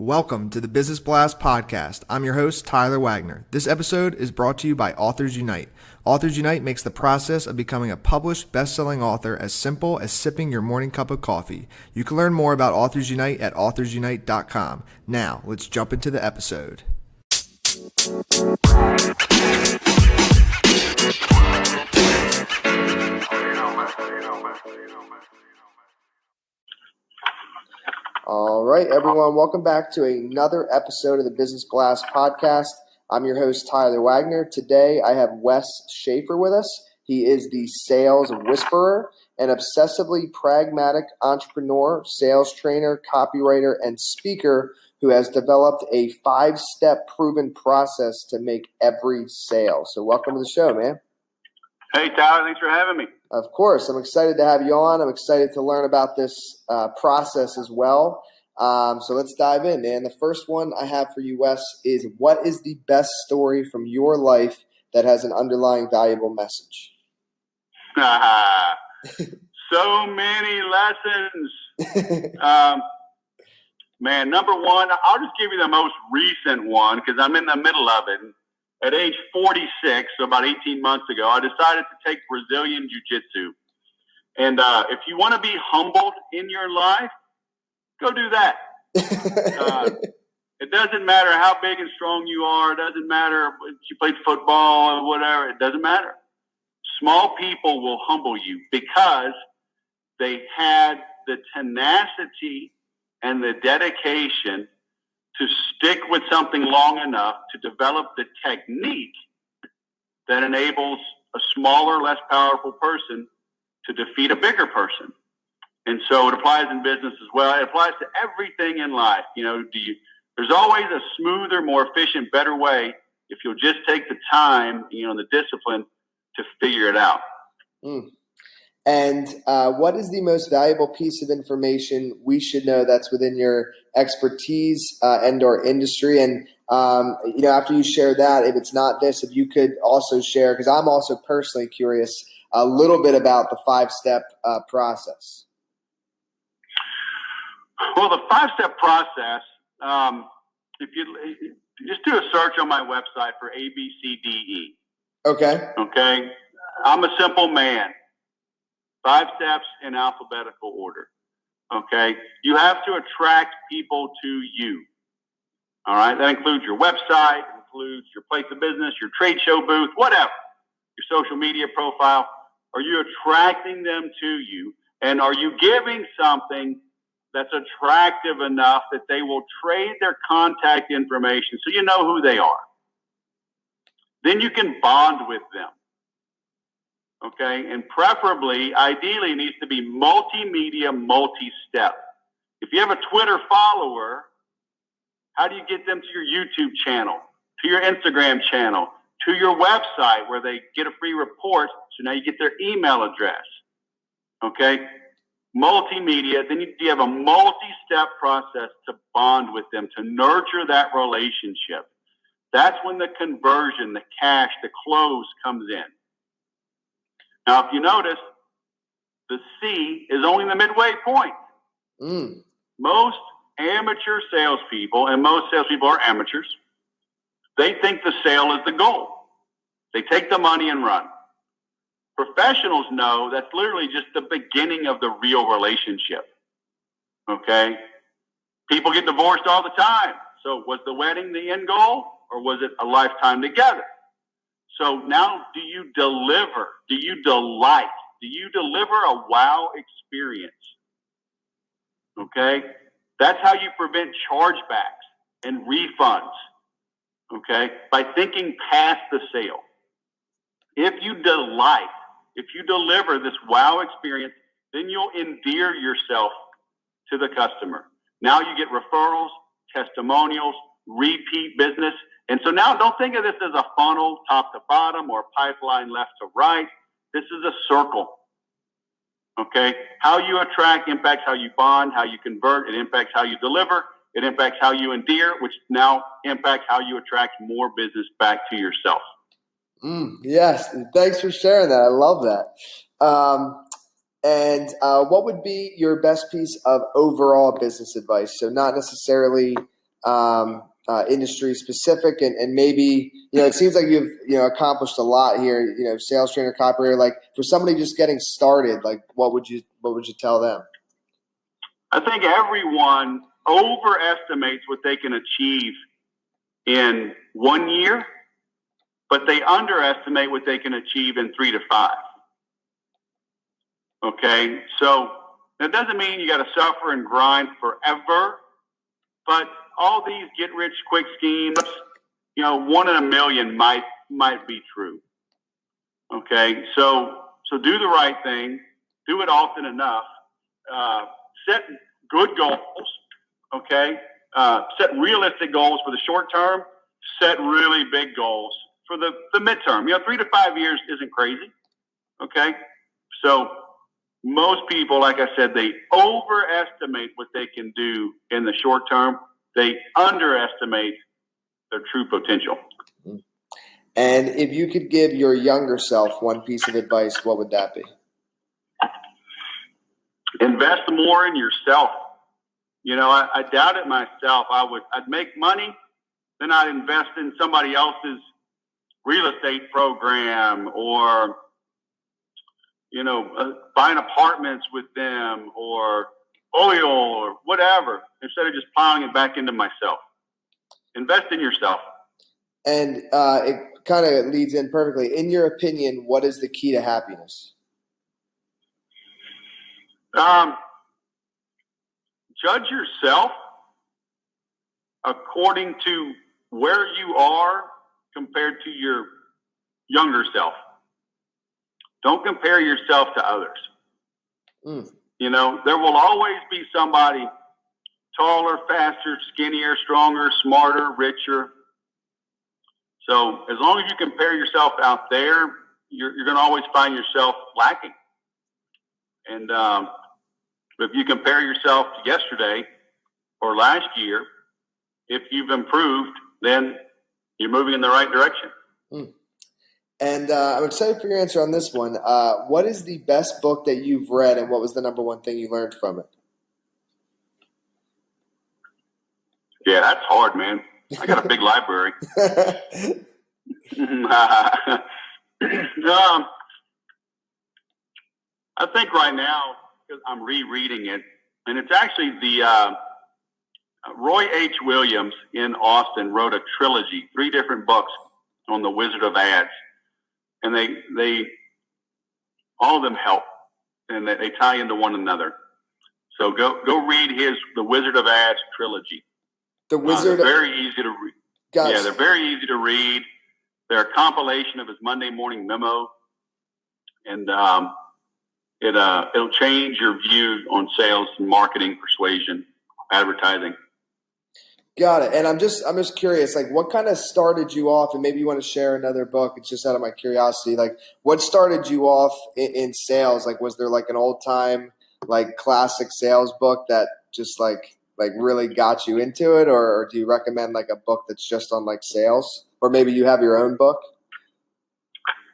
Welcome to the Business Blast Podcast. I'm your host, Tyler Wagner. This episode is brought to you by Authors Unite. Authors Unite makes the process of becoming a published, best-selling author as simple as sipping your morning cup of coffee. You can learn more about Authors Unite at authorsunite.com. Now, let's jump into the episode. All right, everyone, welcome back to another episode of the Business Blast Podcast. I'm your host, Tyler Wagner. Today, I have Wes Schaeffer with us. He is the sales whisperer, an obsessively pragmatic entrepreneur, sales trainer, copywriter, and speaker who has developed a 5-step proven process to make every sale. So welcome to the show, man. Hey, Tyler. Thanks for having me. Of course. I'm excited to have you on. I'm excited to learn about this process as well. So let's dive in, man. The first one I have for you, Wes, is what is the best story from your life that has an underlying valuable message? So many lessons. Man, number one, I'll just give you the most recent one because I'm in the middle of it. At age 46, so about 18 months ago, I decided to take Brazilian Jiu-Jitsu. And if you want to be humbled in your life, go do that. It doesn't matter how big and strong you are. It doesn't matter if you played football or whatever. It doesn't matter. Small people will humble you because they had the tenacity and the dedication to stick with something long enough to develop the technique that enables a smaller, less powerful person to defeat a bigger person. And so it applies in business as well. It applies to everything in life. You know, there's always a smoother, more efficient, better way if you'll just take the time, and the discipline to figure it out. And what is the most valuable piece of information we should know that's within your expertise and or industry? And, after you share that, if it's not this, if you could also share, because I'm also personally curious, a little bit about the 5-step process. Well, the 5-step process, if you just do a search on my website for ABCDE. Okay. I'm a simple man. 5 steps in alphabetical order. Okay. You have to attract people to you. All right. That includes your website, includes your place of business, your trade show booth, whatever, your social media profile. Are you attracting them to you? And are you giving something that's attractive enough that they will trade their contact information so you know who they are? Then you can bond with them. Okay, and preferably, ideally, it needs to be multimedia, multi-step. If you have a Twitter follower, how do you get them to your YouTube channel, to your Instagram channel, to your website where they get a free report, so now you get their email address? Okay, multimedia, then you have a multi-step process to bond with them, to nurture that relationship. That's when the conversion, the cash, the close comes in. Now, if you notice, the C is only the midway point. Most amateur salespeople, and most salespeople are amateurs, they think the sale is the goal. They take the money and run. Professionals know that's literally just the beginning of the real relationship. Okay? People get divorced all the time. So was the wedding the end goal, or was it a lifetime together? So now, do you deliver? Do you delight? Do you deliver a wow experience? Okay? That's how you prevent chargebacks and refunds. Okay? By thinking past the sale. If you delight, if you deliver this wow experience, then you'll endear yourself to the customer. Now you get referrals, testimonials, repeat business. And so now don't think of this as a funnel top to bottom or a pipeline left to right. This is a circle. Okay? How you attract impacts how you bond, how you convert. It impacts how you deliver. It impacts how you endear, which now impacts how you attract more business back to yourself. Yes. Thanks for sharing that. I love that. And what would be your best piece of overall business advice? So not necessarily industry specific, and maybe, it seems like you've, accomplished a lot here, sales trainer, copywriter, like for somebody just getting started, like what would you tell them? I think everyone overestimates what they can achieve in 1 year, but they underestimate what they can achieve in 3 to 5. Okay. So that doesn't mean you got to suffer and grind forever, but all these get rich quick schemes, 1 in a million might be true. Okay. So do the right thing, do it often enough, set good goals. Okay. Set realistic goals for the short term, set really big goals for the midterm. 3 to 5 years isn't crazy. Okay. So most people, like I said, they overestimate what they can do in the short term. They underestimate their true potential. And if you could give your younger self one piece of advice, what would that be? Invest more in yourself. I doubted myself. I'd make money, then I'd invest in somebody else's real estate program, or buying apartments with them, or oil, or whatever, instead of just piling it back into myself. Invest in yourself. And it kind of leads in perfectly. In your opinion, what is the key to happiness? Judge yourself according to where you are compared to your younger self. Don't compare yourself to others. There will always be somebody taller, faster, skinnier, stronger, smarter, richer. So as long as you compare yourself out there, you're going to always find yourself lacking. And if you compare yourself to yesterday or last year, if you've improved, then you're moving in the right direction. And I'm excited for your answer on this one. What is the best book that you've read, and what was the number one thing you learned from it? Yeah, that's hard, man. I got a big library. I think right now, because I'm rereading it, and it's actually the Roy H. Williams in Austin wrote a trilogy, 3 different books on the Wizard of Ads. And they all of them help, and they tie into one another. So go read the Wizard of Ads trilogy. The Wizard. They're very easy to read. Yeah, they're very easy to read. They're a compilation of his Monday morning memo, and it'll change your view on sales and marketing, persuasion, advertising. Got it. And I'm just curious, like what kind of started you off, and maybe you want to share another book. It's just out of my curiosity. Like what started you off in sales? Like, was there like an old time, like classic sales book that just like really got you into it? Or do you recommend like a book that's just on like sales, or maybe you have your own book?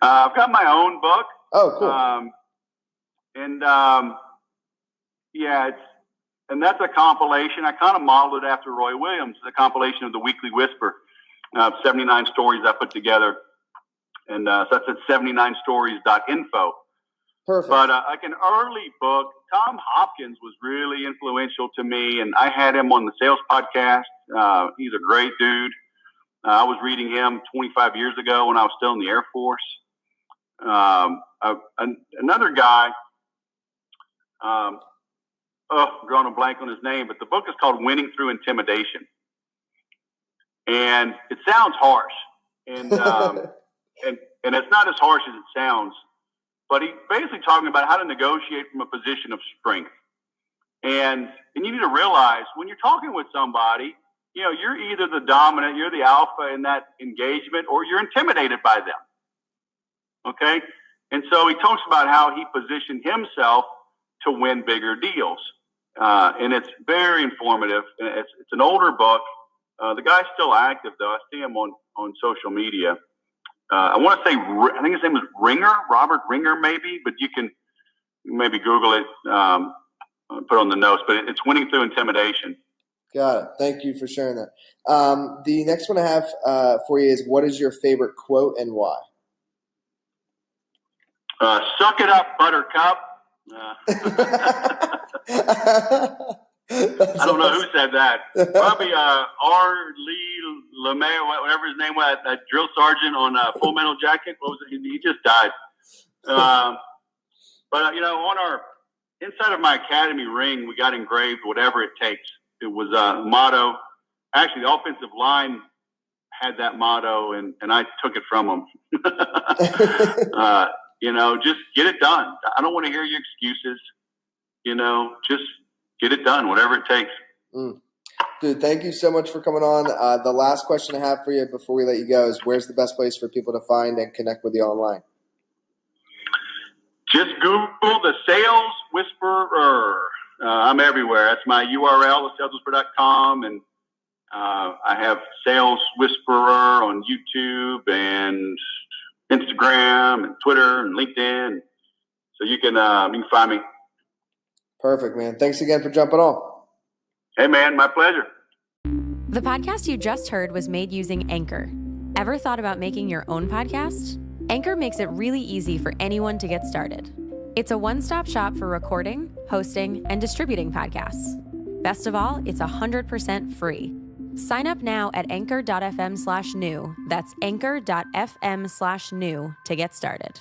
I've got my own book. Oh, cool. And that's a compilation. I kind of modeled it after Roy Williams, the compilation of the Weekly Whisper, 79 stories I put together. And so that's at 79stories.info. Perfect. But like an early book, Tom Hopkins was really influential to me, and I had him on the Sales Podcast. He's a great dude. I was reading him 25 years ago when I was still in the Air Force. Another guy, I'm drawing a blank on his name, but the book is called Winning Through Intimidation. And it sounds harsh, and it's not as harsh as it sounds, but he's basically talking about how to negotiate from a position of strength. And you need to realize when you're talking with somebody, you're either the dominant, you're the alpha in that engagement, or you're intimidated by them. Okay? And so he talks about how he positioned himself to win bigger deals. And it's very informative. It's an older book. The guy's still active, though. I see him on social media. I want to say, I think his name is Ringer, Robert Ringer, maybe, but you can maybe Google it, put on the notes. But it's Winning Through Intimidation. Got it. Thank you for sharing that. The next one I have for you is, what is your favorite quote and why? Suck it up, Buttercup. I don't know who said that. Probably R. Lee LeMay, whatever his name was, that drill sergeant on Full Metal Jacket. What was it? He just died. But, you know, on our inside of my academy ring, we got engraved "Whatever It Takes." It was a motto. Actually, the offensive line had that motto, and I took it from them. You know, just get it done. I don't want to hear your excuses. You know, just get it done, whatever it takes. Dude, thank you so much for coming on. The last question I have for you before we let you go is, where's the best place for people to find and connect with you online? Just Google the Sales Whisperer. I'm everywhere. That's my URL, saleswhisperer.com. And I have Sales Whisperer on YouTube and Instagram and Twitter and LinkedIn. So you can find me. Perfect, man. Thanks again for jumping on. Hey, man, my pleasure. The podcast you just heard was made using Anchor. Ever thought about making your own podcast? Anchor makes it really easy for anyone to get started. It's a one-stop shop for recording, hosting, and distributing podcasts. Best of all, it's 100% free. Sign up now at anchor.fm/new. That's anchor.fm/new to get started.